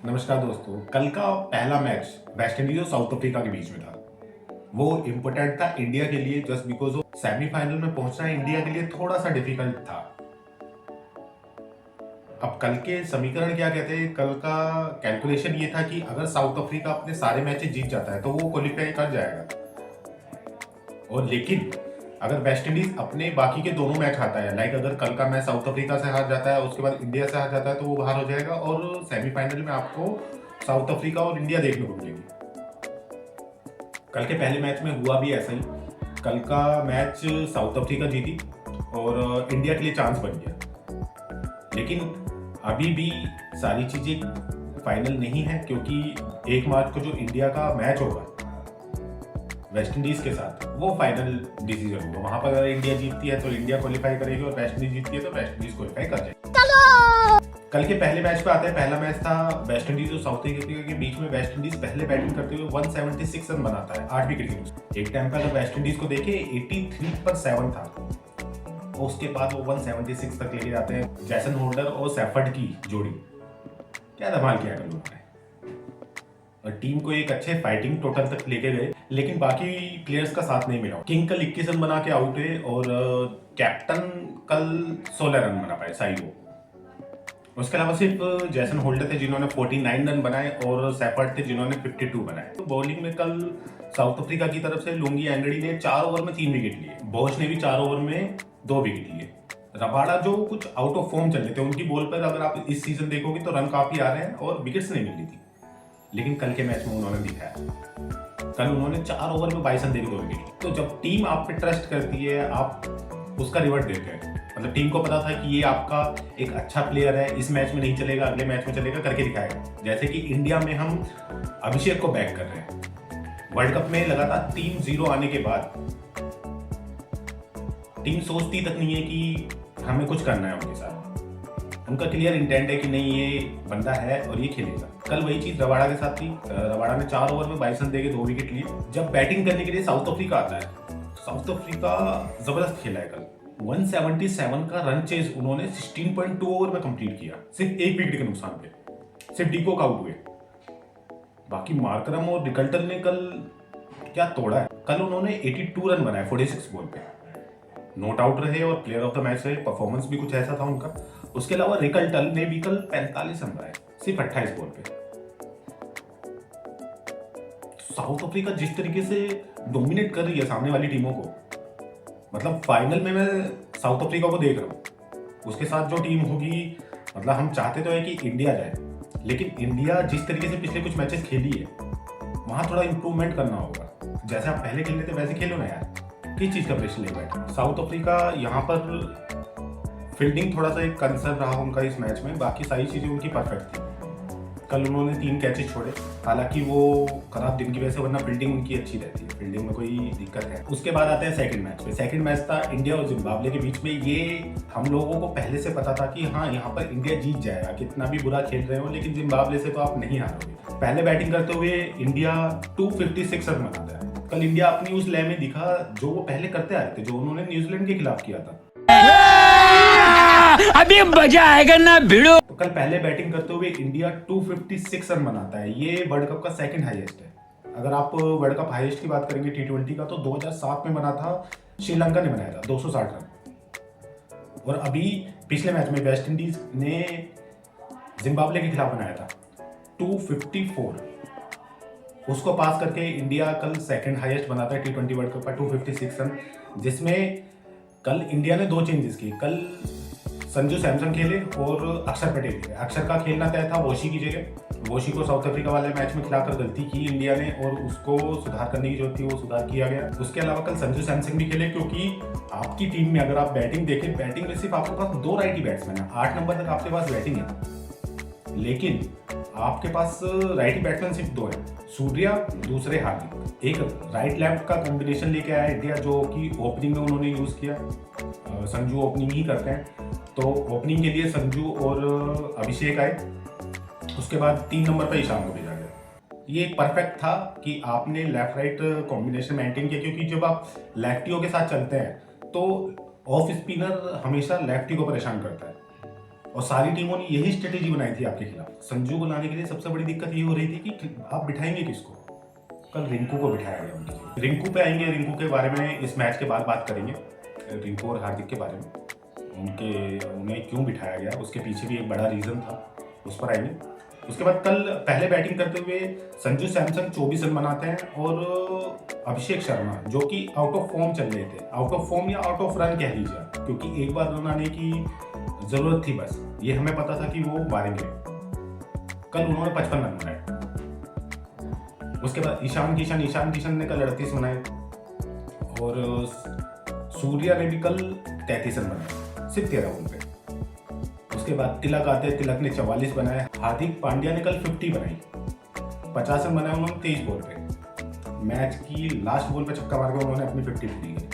नमस्कार दोस्तों। कल का पहला मैच वेस्ट इंडीज और साउथ अफ्रीका के बीच में था। वो इम्पोर्टेंट था इंडिया के लिए जस्ट बिकॉज सेमीफाइनल में पहुंचना इंडिया के लिए थोड़ा सा डिफिकल्ट था। अब कल के समीकरण क्या कहते हैं, कल का कैलकुलेशन ये था कि अगर साउथ अफ्रीका अपने सारे मैचेस जीत जाता है तो वो क्वालिफाई कर जाएगा। और लेकिन अगर वेस्ट इंडीज अपने बाकी के दोनों मैच हारता है, लाइक अगर कल का मैच साउथ अफ्रीका से हार जाता है उसके बाद इंडिया से हार जाता है तो वो बाहर हो जाएगा और सेमीफाइनल में आपको साउथ अफ्रीका और इंडिया देखने को मिलेगी। कल के पहले मैच में हुआ भी ऐसा ही। कल का मैच साउथ अफ्रीका जीती और इंडिया के लिए चांस बन गया, लेकिन अभी भी सारी चीजें फाइनल नहीं है क्योंकि 1 मार्च को जो इंडिया का मैच होगा वेस्ट इंडीज के साथ वो फाइनल डिसीजन होगा। वहां पर अगर इंडिया जीतती है तो इंडिया क्वालिफाई करेगी और वेस्ट इंडीज जीतती है तो वेस्ट इंडीज क्वालिफाई कर जाएगी। कल के पहले मैच पे आते हैं। पहला मैच था वेस्ट इंडीज और साउथ अफ्रीका के बीच में। वेस्ट इंडीज पहले बैटिंग करते हुए 176 रन बनाता है 8 विकेट की। एक टाइम पे अगर वेस्ट इंडीज को देखे 83 पर 7 था और उसके बाद वो 176 तक लेके जाते हैं। जैसन होल्डर और सैफर्ड की जोड़ी क्या धमाल किया कल उन्होंने और टीम को एक अच्छे फाइटिंग टोटल तक लेके गए, लेकिन बाकी प्लेयर्स का साथ नहीं मिला। किंग कल 21 रन बना के आउट हुए और कैप्टन कल 16 रन बना पाए साइडो। उसके अलावा सिर्फ जैसन होल्डर थे जिन्होंने 49 रन बनाए और सैफर्ड थे जिन्होंने 52 बनाए। तो बॉलिंग में कल साउथ अफ्रीका की तरफ से लुंगी एंगड़ी ने 4 ओवर में 3 विकेट लिए। बोश ने भी 4 ओवर में 2 विकेट लिए। रबाड़ा जो कुछ आउट ऑफ फॉर्म चल रहे थे, उनकी बॉल पर अगर आप इस सीजन देखोगे तो रन काफी आ रहे हैं और विकेट्स नहीं मिल रही थी, लेकिन कल के मैच में उन्होंने दिखाया। कल उन्होंने 4 ओवर में 22 रन देके 2 विकेट। तो जब टीम आप पे ट्रस्ट करती है आप उसका रिवर्ट देते हैं। मतलब टीम को पता था कि ये आपका एक अच्छा प्लेयर है, इस मैच में नहीं चलेगा अगले मैच में चलेगा, करके दिखाएगा। जैसे कि इंडिया में हम अभिषेक को बैक कर रहे हैं। वर्ल्ड कप में लगातार 3-0 आने के बाद टीम सोचती तक नहीं है कि हमें कुछ करना है उनके साथ। उनका क्लियर इंटेंट है कि नहीं ये बंदा है और ये खेलेगा। कल वही चीज रबाड़ा के साथ थी। रबाड़ा ने 4 ओवर में 22 रन देके 2 विकेट लिए। जब बैटिंग करने के लिए साउथ अफ्रीका आता है, साउथ अफ्रीका जबरदस्त खेला है कल। 177 का रन चेज उन्होंने 16.2 ओवर में कंप्लीट किया, सिर्फ 1 विकेट के नुकसान पे। सिर्फ डीकॉक आउट हुए, बाकी मार्करम और रिकल्टन ने कल क्या तोड़ा है। कल उन्होंने 82 रन बनाए 46 बॉल पे, नॉट आउट रहे और प्लेयर ऑफ द मैच रहे। परफॉर्मेंस भी कुछ ऐसा था उनका। उसके अलावा रिकल्टन ने भी कल 45 रन बनाए सिर्फ 28 बॉल पे। साउथ अफ्रीका जिस तरीके से डोमिनेट कर रही है सामने वाली टीमों को, मतलब फाइनल में मैं साउथ अफ्रीका को देख रहा हूँ। उसके साथ जो टीम होगी, मतलब हम चाहते तो है कि इंडिया जाए, लेकिन इंडिया जिस तरीके से पिछले कुछ मैचेस खेली है वहां थोड़ा इंप्रूवमेंट करना होगा। जैसे आप पहले खेल रहे थे वैसे खेलो ना यार, किस चीज का प्रेशर ले बैठे। साउथ अफ्रीका यहाँ पर फील्डिंग थोड़ा सा एक कंसर्न रहा उनका इस मैच में, बाकी सारी चीजें उनकी परफेक्ट थी। कल उन्होंने 3 कैचेस छोड़े, हालांकि वो खराब दिन की वजह से, वरना फील्डिंग उनकी अच्छी रहती है, फील्डिंग में कोई दिक्कत है। उसके बाद आते हैं सेकंड मैच पे। सेकंड मैच था इंडिया और जिम्बाब्वे के बीच में। ये हम लोगों को पहले से पता था कि हाँ यहाँ पर इंडिया जीत जाएगा, कितना भी बुरा खेल रहे हो, लेकिन जिम्बाब्वे से तो आप नहीं हारोगे। पहले बैटिंग करते हुए इंडिया 256 रन बनाता है। कल इंडिया अपनी उस लय में दिखा जो वो पहले करते आए थे, जो उन्होंने न्यूजीलैंड के खिलाफ किया था। अभी मजा आएगा ना भिड़ो। तो कल पहले बैटिंग करते हुए इंडिया 256 रन बनाता है। ये वर्ल्ड कप का सेकंड हाईएस्ट है। अगर आप वर्ल्ड कप हाईएस्ट की बात करेंगे T20 का, तो 2007 में बना था, श्रीलंका ने बनाया था 260 रन। और अभी पिछले मैच में वेस्ट इंडीज ने जिम्बाब्वे के खिलाफ बनाया था 254। उसको पास करके इंडिया कल सेकंड हाईएस्ट बनाता है T20 वर्ल्ड कप का 256 रन, जिसमें कल इंडिया ने 2 चेंजेस किए। कल संजू सैमसन खेले और अक्षर पटेल खेले। अक्षर का खेलना तय था वोशी की जगह। वोशी को साउथ अफ्रीका वाले मैच में खिलाकर गलती की इंडिया ने और उसको सुधार करने की जरूरत थी, वो सुधार किया गया। उसके अलावा कल संजू सैमसन भी खेले, क्योंकि आपकी टीम में अगर आप बैटिंग देखें, बैटिंग में सिर्फ आपके पास 2 राइटी बैट्समैन है। 8 नंबर तक आपके पास बैटिंग है, लेकिन आपके पास राइटी बैट्समैन सिर्फ 2 है, सूर्या, दूसरे हार्दिक। एक राइट लेफ्ट का कॉम्बिनेशन लेके आया इंडिया, जो कि ओपनिंग में उन्होंने यूज किया। संजू ओपनिंग ही करते हैं, तो ओपनिंग के लिए संजू और अभिषेक आए। उसके बाद 3 नंबर पर ईशान को भेजा गया। ये परफेक्ट था कि आपने लेफ्ट राइट कॉम्बिनेशन मेंटेन किया, क्योंकि जब आप लेफ्टियों के साथ चलते हैं तो ऑफ स्पिनर हमेशा लेफ्टी को परेशान करता है। और सारी टीमों ने यही स्ट्रेटेजी बनाई थी आपके खिलाफ। संजू को लाने के लिए सबसे बड़ी दिक्कत ये हो रही थी कि आप बिठाएंगे किसको। कल रिंकू को बिठाया गया उनकी जगह। रिंकू पे आएंगे, रिंकू के बारे में इस मैच के बाद बात करेंगे, रिंकू और हार्दिक के बारे में, उन्हें क्यों बिठाया गया, उसके पीछे भी एक बड़ा रीज़न था, उस पर आएंगे। उसके बाद कल पहले बैटिंग करते हुए संजू सैमसन 24 रन बनाते हैं और अभिषेक शर्मा जो कि आउट ऑफ फॉर्म चल रहे थे, आउट ऑफ फॉर्म या आउट ऑफ रन कह लीजिए, क्योंकि एक बार रन आने की ज़रूरत थी बस, ये हमें पता था कि वो मारेंगे। कल उन्होंने 55 रन बनाए। उसके बाद ईशान किशन ने कल 38 बनाए और सूर्या ने भी कल 33 रन बनाए, सिर्फ 13 ओवर पे। उसके बाद तिलक आते हैं, तिलक ने 44 बनाए। हार्दिक पांड्या ने कल 50 बनाई, 50 रन बनाए उन्होंने 23 बॉल पे। मैच की लास्ट बॉल पे छक्का मार के उन्होंने अपनी 50 पूरी की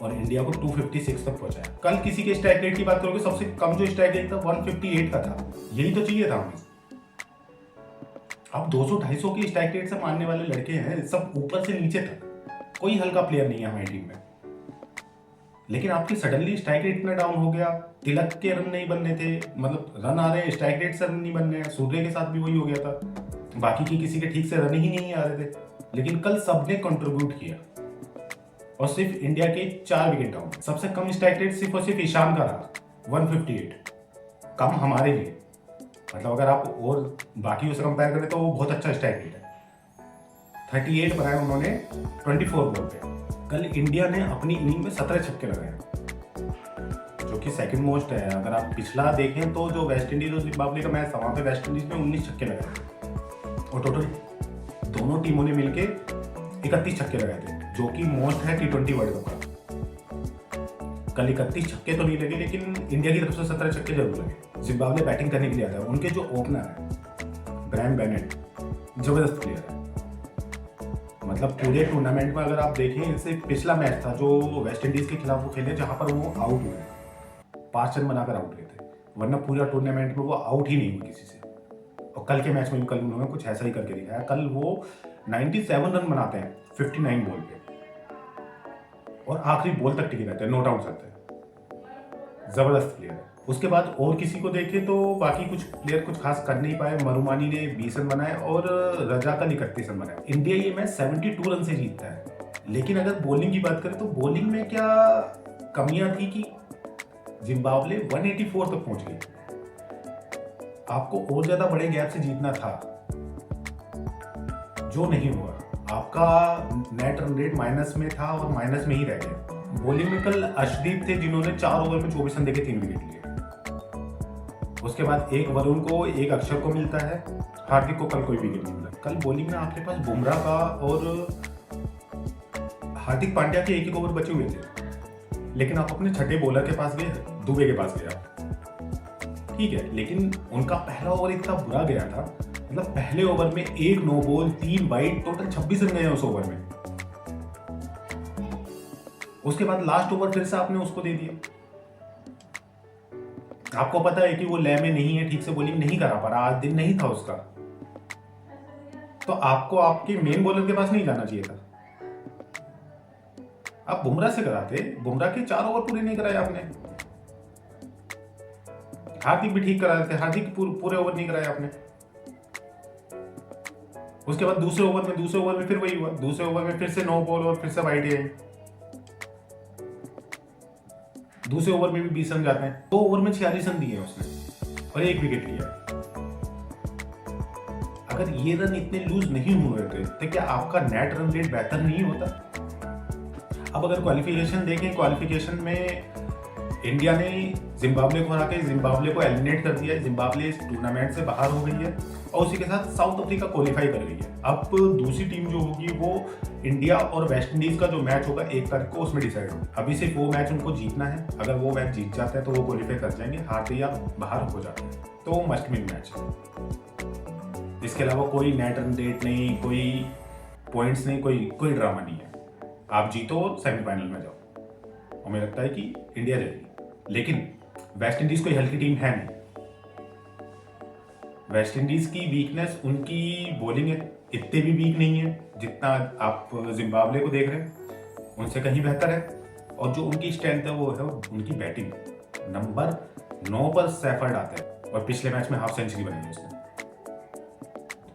और इंडिया को 256 तक पहुंचाया। कल किसी के स्ट्राइक रेट की बात करोगे, सबसे कम जो स्ट्राइक रेट था 158 का था, यही तो चाहिए था हमें। अब 200-250 की स्ट्राइक रेट से मारने वाले लड़के हैं, सब ऊपर से नीचे तक, कोई हल्का प्लेयर नहीं है हमारी टीम में। लेकिन आपकी सडनली स्ट्राइक रेट इतना डाउन हो गया, तिलक के रन नहीं बनने थे, मतलब रन आ रहे हैं, स्ट्राइक रेट से रन नहीं बन रहे हैं। सूर्य के साथ भी वही हो गया था, बाकी की किसी के ठीक से रन ही नहीं आ रहे थे। लेकिन कल सबने कंट्रीब्यूट किया और सिर्फ इंडिया के 4 विकेट डाउन। सबसे कम स्ट्राइक रेट सिर्फ और सिर्फ ईशान का रहा, 158, कम हमारे लिए। मतलब अगर आप और बाकी से कंपेयर करें तो वो बहुत अच्छा स्ट्राइक रेट है। 38 बनाए उन्होंने 24 बॉल पे। कल इंडिया ने अपनी इनिंग में 17 छक्के लगाए, जो कि सेकंड मोस्ट है। अगर आप पिछला देखें तो जो वेस्ट इंडीज और जिम्बाब्वे का मैच था, वहाँ पे वेस्ट इंडीज ने 19 छक्के लगाए और टोटल दोनों टीमों ने मिलके 31 छक्के लगाए थे, जो कि मोस्ट है T20 वर्ल्ड कप का। कल 31 छक्के तो नहीं लगे, लेकिन इंडिया की तरफ से 17 छक्के जरूर लगे। जिम्बाब्वे बैटिंग करने के लिए आता है, उनके जो ओपनर है ब्रायन बेनेट, जबरदस्त प्लेयर है। मतलब पूरे टूर्नामेंट में अगर आप देखें, इससे पिछला मैच था जो वेस्ट इंडीज के खिलाफ वो खेले, जहां पर वो आउट हुए, 5 रन बनाकर आउट हुए थे, वरना पूरा टूर्नामेंट में वो आउट ही नहीं हुए किसी से। और कल के मैच में भी कल उन्होंने कुछ ऐसा ही करके दिखाया। कल वो 97 रन बनाते हैं 59 बॉल पे और आखिरी बॉल तक टिके रहते हैं, नॉट आउट जाते हैं। जबरदस्त प्लेयर है। उसके बाद और किसी को देखें तो बाकी कुछ प्लेयर कुछ खास कर नहीं पाए। मरुमानी ने 20 रन बनाए और रजा का 31 रन बनाए। इंडिया ये मैच 72 रन से जीतता है। लेकिन अगर बॉलिंग की बात करें तो बॉलिंग में क्या कमियां थी कि जिम्बाब्वे 184 तक पहुंच गई। आपको और ज्यादा बड़े गैप से जीतना था, जो नहीं हुआ। आपका नेट रन रेट माइनस में था और माइनस में ही रह गया। बॉलिंग में कल अर्शदीप थे, जिन्होंने 4 ओवर में 24 रन देके 3 विकेट लिए। उसके बाद एक वरुण को, एक अक्षर को मिलता है, हार्दिक को कल कोई विकेट नहीं मिला। कल बॉलिंग में आपके पास बुमराह का और हार्दिक पांड्या के 1-1 ओवर बचे हुए थे, लेकिन आप अपने छठे बॉलर के पास गए, दुबे के पास गए आप, ठीक है। लेकिन उनका पहला ओवर इतना बुरा गया था, मतलब पहले ओवर में 1 no ball 3 wide, total 26 run गए उस ओवर में। उसके बाद लास्ट ओवर फिर से आपने उसको दे दिया। आपको पता है कि वो लय में नहीं है, ठीक से बॉलिंग नहीं करा पा रहा, आज दिन नहीं था उसका, तो आपको आपके मेन बॉलर के पास नहीं जाना चाहिए था। आप बुमराह से कराते, बुमराह के 4 ओवर पूरे नहीं कराए आपने। हार्दिक भी ठीक करा रहे थे, हार्दिक पूरे ओवर नहीं कराए आपने। उसके बाद दूसरे ओवर में फिर वही हुआ, दूसरे ओवर में फिर से 9 बॉल और फिर से वाइड आई। दूसरे ओवर में भी 20 रन जाते हैं। 2 ओवर में 46 रन दिए उसने और 1 विकेट लिया। अगर ये रन इतने लूज नहीं हुए थे तो क्या आपका नेट रन रेट बेहतर नहीं होता? अब अगर क्वालिफिकेशन देखें, क्वालिफिकेशन में इंडिया ने जिम्बाब्वे को हरा के जिम्बाब्वे को एलिमिनेट कर दिया है। जिम्बाब्वे इस टूर्नामेंट से बाहर हो गई है और उसी के साथ साउथ अफ्रीका क्वालिफाई कर गई है। अब दूसरी टीम जो होगी वो इंडिया और वेस्ट इंडीज का जो मैच होगा 1 तारीख को, उसमें डिसाइड होगा। अभी सिर्फ वो मैच उनको जीतना है। अगर वो मैच जीत जाते हैं तो वो क्वालिफाई कर जाएंगे, हारते या बाहर हो जाते हैं तो वो मस्ट विन मैच है। इसके अलावा कोई नेट रन रेट नहीं, कोई पॉइंट्स नहीं, कोई ड्रामा नहीं है। आप जीतो सेमीफाइनल में जाओ और मुझे लगता है कि इंडिया जाएगी। लेकिन वेस्ट इंडीज कोई हल्की टीम है नहीं। वेस्ट इंडीज की वीकनेस उनकी बॉलिंग है, इतने भी वीक नहीं है जितना आप जिम्बाब्वे को देख रहे हैं, उनसे कहीं बेहतर है। और जो उनकी स्ट्रेंथ है वो है उनकी बैटिंग। नंबर 9 पर सैफर्ड आता है और पिछले मैच में हाफ सेंचुरी बनाई उसने।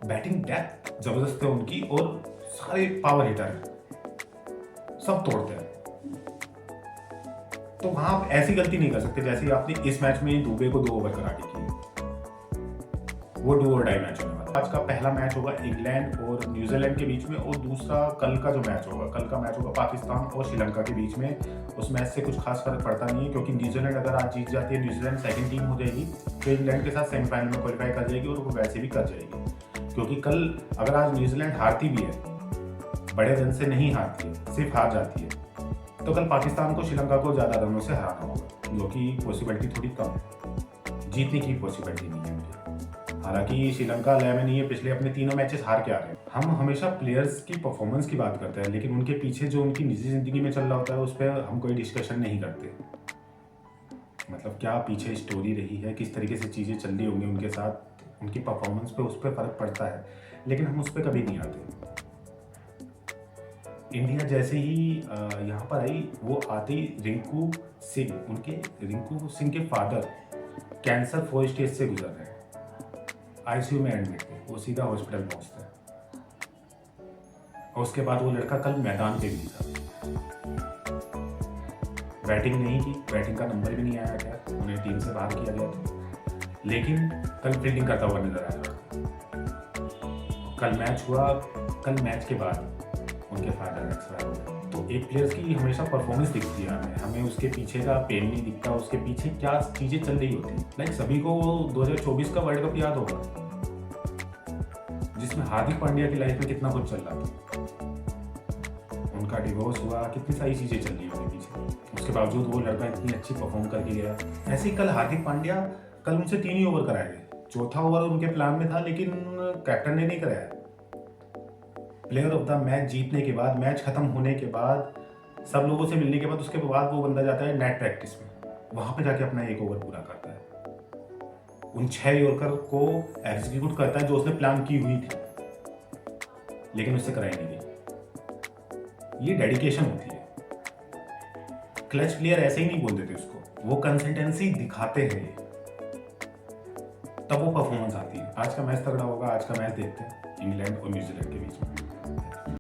बैटिंग डेप्थ जबरदस्त है उनकी और सारे पावर हिटर हैं, सब तोड़ते हैं। तो वहां आप ऐसी गलती नहीं कर सकते जैसे आपने इस मैच में दुबे को 2 ओवर करा के की। वो डू और डाई मैच होने वाला। आज का पहला मैच होगा इंग्लैंड और न्यूजीलैंड के बीच में, और दूसरा कल का जो मैच होगा, कल का मैच होगा पाकिस्तान और श्रीलंका के बीच में। उस मैच से कुछ खास फर्क पड़ता नहीं है, क्योंकि न्यूजीलैंड अगर आज जीत जाती है, न्यूजीलैंड सेकंड टीम हो जाएगी, तो इंग्लैंड के साथ सेमीफाइनल में क्वालिफाई कर जाएगी, और वो वैसे भी कर जाएगी। क्योंकि कल अगर आज न्यूजीलैंड हारती भी है, बड़े रन से नहीं हारती है, सिर्फ हार जाती है, तो कल पाकिस्तान को श्रीलंका को ज़्यादा रनों से हराना होगा, जो कि पॉसिबिलिटी थोड़ी कम है, जीतने की पॉसिबिलिटी नहीं है मुझे। हालांकि श्रीलंका लय में नहीं है, पिछले अपने तीनों मैचेस हार के आ रहे हैं। हम हमेशा प्लेयर्स की परफॉर्मेंस की बात करते हैं, लेकिन उनके पीछे जो उनकी निजी जिंदगी में चल रहा होता है उस पर हम कोई डिस्कशन नहीं करते। मतलब क्या पीछे स्टोरी रही है, किस तरीके से चीज़ें चल रही होंगी उनके साथ, उनकी परफॉर्मेंस पे उस पर फ़र्क पड़ता है, लेकिन हम उस पर कभी नहीं आते। इंडिया जैसे ही यहाँ पर आई, वो आते ही रिंकू सिंह के फादर कैंसर 4 स्टेज से गुजर रहे हैं, आईसीयू में एडमिट थे, वो सीधा हॉस्पिटल पहुंचते हैं, और उसके बाद वो लड़का कल मैदान पे भी था। बैटिंग नहीं की, बैटिंग का नंबर भी नहीं आया था, उन्हें टीम से बाहर किया गया था, लेकिन कल फील्डिंग करता हुआ नजर आया। कल मैच हुआ, कल मैच के बाद उनके फादर एक्सपायर हो गए। तो एक प्लेयर की हमेशा परफॉर्मेंस दिखती है, हमें उसके पीछे का पेन नहीं दिखता, उसके पीछे क्या चीज़ें चल रही होती है। लाइक सभी को 2024 का वर्ल्ड कप याद होगा, जिसमें हार्दिक पांड्या की लाइफ में कितना कुछ चल रहा था, उनका डिवोर्स हुआ, कितनी सारी चीज़ें चल रही होंगी पीछे, उसके बावजूद वो लड़का इतनी अच्छी परफॉर्म करके गया। ऐसे ही कल हार्दिक पांड्या, कल उनसे 3 ही ओवर कराए गए, चौथा ओवर उनके प्लान में था, लेकिन कैप्टन ने नहीं कराया। प्लेयर ऑफ द मैच जीतने के बाद, मैच खत्म होने के बाद, सब लोगों से मिलने के बाद, उसके बाद वो बंदा जाता है नेट प्रैक्टिस में, वहां पे जाके अपना 1 ओवर पूरा करता है, उन 6 यॉर्कर को एग्जीक्यूट करता है जो उसने प्लान की हुई थी, लेकिन उससे कराई नहीं गई। ये डेडिकेशन होती है। क्लच प्लेयर ऐसे ही नहीं बोल देते उसको, वो कंसिस्टेंसी दिखाते हैं, तब वो परफॉर्मेंस आती है। आज का मैच तगड़ा होगा, आज का मैच देखते हैं इंग्लैंड और न्यूजीलैंड के बीच में।